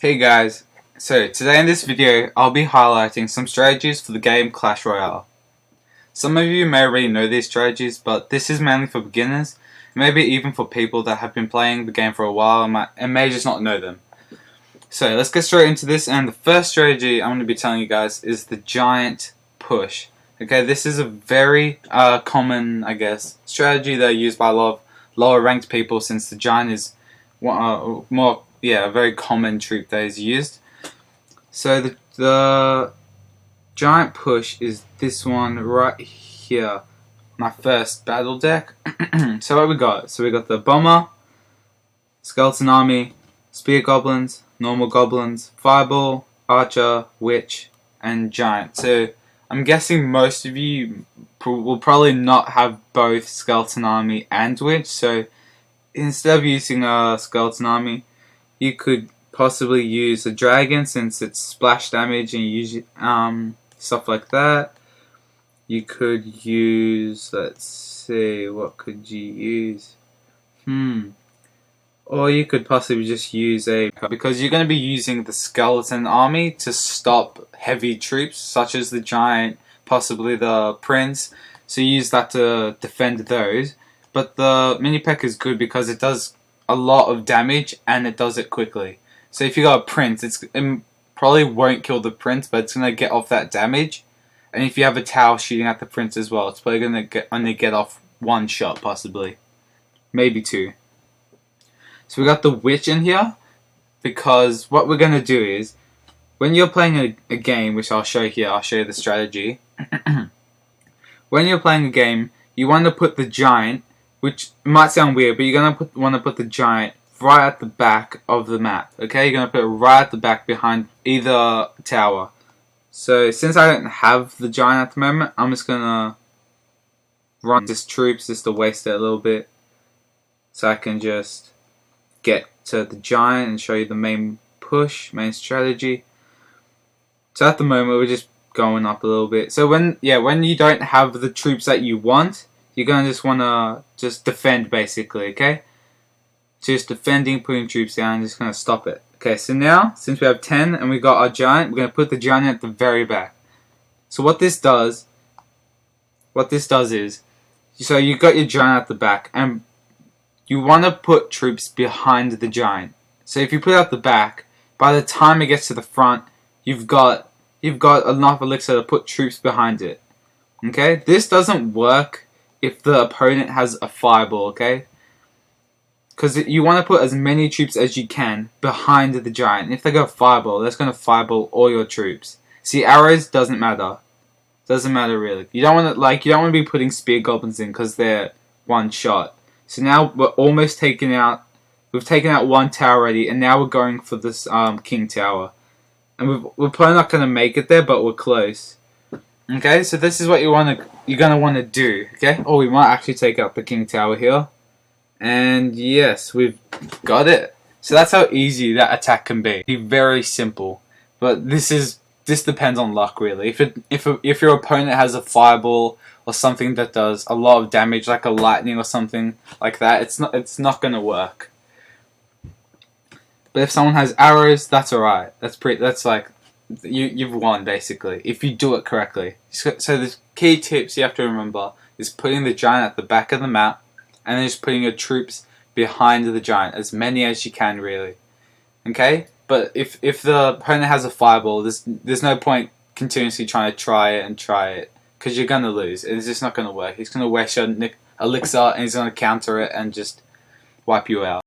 Hey guys, so today in this video I'll be highlighting some strategies for the game Clash Royale. Some of you may already know these strategies, but this is mainly for beginners, maybe even for people that have been playing the game for a while and may just not know them. So let's get straight into this, and the first strategy I'm going to be telling you guys is the giant push. Okay, this is a very common, I guess, strategy that are used by a lot of lower ranked people, since the giant is a very common troop that is used. So the giant push is this one right here, my first battle deck. So what we got? So we got the bomber, skeleton army, spear goblins, normal goblins, fireball, archer, witch, and giant. So I'm guessing most of you will probably not have both skeleton army and witch. So instead of using a skeleton army, you could possibly use a dragon, since it's splash damage and use stuff like that. You could use, let's see, what could you use? Or you could possibly just use because you're going to be using the skeleton army to stop heavy troops such as the giant, possibly the prince. So you use that to defend those. But the mini peck is good because it does a lot of damage and it does it quickly. So if you got a prince, it probably won't kill the prince, but it's gonna get off that damage. And if you have a tower shooting at the prince as well, it's probably gonna only get off one shot, possibly, maybe two. So we got the witch in here, because what we're gonna do is, when you're playing a game, which I'll show here, I'll show you the strategy. When you're playing a game, you want to put the giant, which might sound weird, but you're going to want to put the giant right at the back of the map. Okay, you're going to put it right at the back behind either tower. So since I don't have the giant at the moment, I'm just going to run just troops just to waste it a little bit, so I can just get to the giant and show you the main main strategy. So at the moment we're just going up a little bit. So when you don't have the troops that you want, you're going to just want to just defend, basically, okay? Just defending, putting troops down, just going to stop it. Okay, so now, since we have 10 and we got our giant, we're going to put the giant at the very back. So what this does is, so you got your giant at the back, and you want to put troops behind the giant. So if you put it at the back, by the time it gets to the front, you've got enough elixir to put troops behind it. Okay, this doesn't work if the opponent has a fireball, okay? Because you want to put as many troops as you can behind the giant. And if they go fireball, that's going to fireball all your troops. See, arrows doesn't matter. Doesn't matter really. You don't want to be putting spear goblins in because they're one shot. So now we're almost taking out. We've taken out one tower already, and now we're going for this king tower. And we're probably not going to make it there, but we're close. Okay, so this is what you're gonna want to do. Okay, or we might actually take out the king tower here, and yes, we've got it. So that's how easy that attack can be. Be very simple, but this depends on luck, really. If your opponent has a fireball or something that does a lot of damage, like a lightning or something like that, it's not gonna work. But if someone has arrows, that's alright. That's like, you've won, basically, if you do it correctly. So the key tips you have to remember is putting the giant at the back of the map, and then just putting your troops behind the giant, as many as you can, really. Okay? But if the opponent has a fireball, there's no point continuously trying to try it, because you're going to lose. It's just not going to work. He's going to waste your elixir, and he's going to counter it and just wipe you out.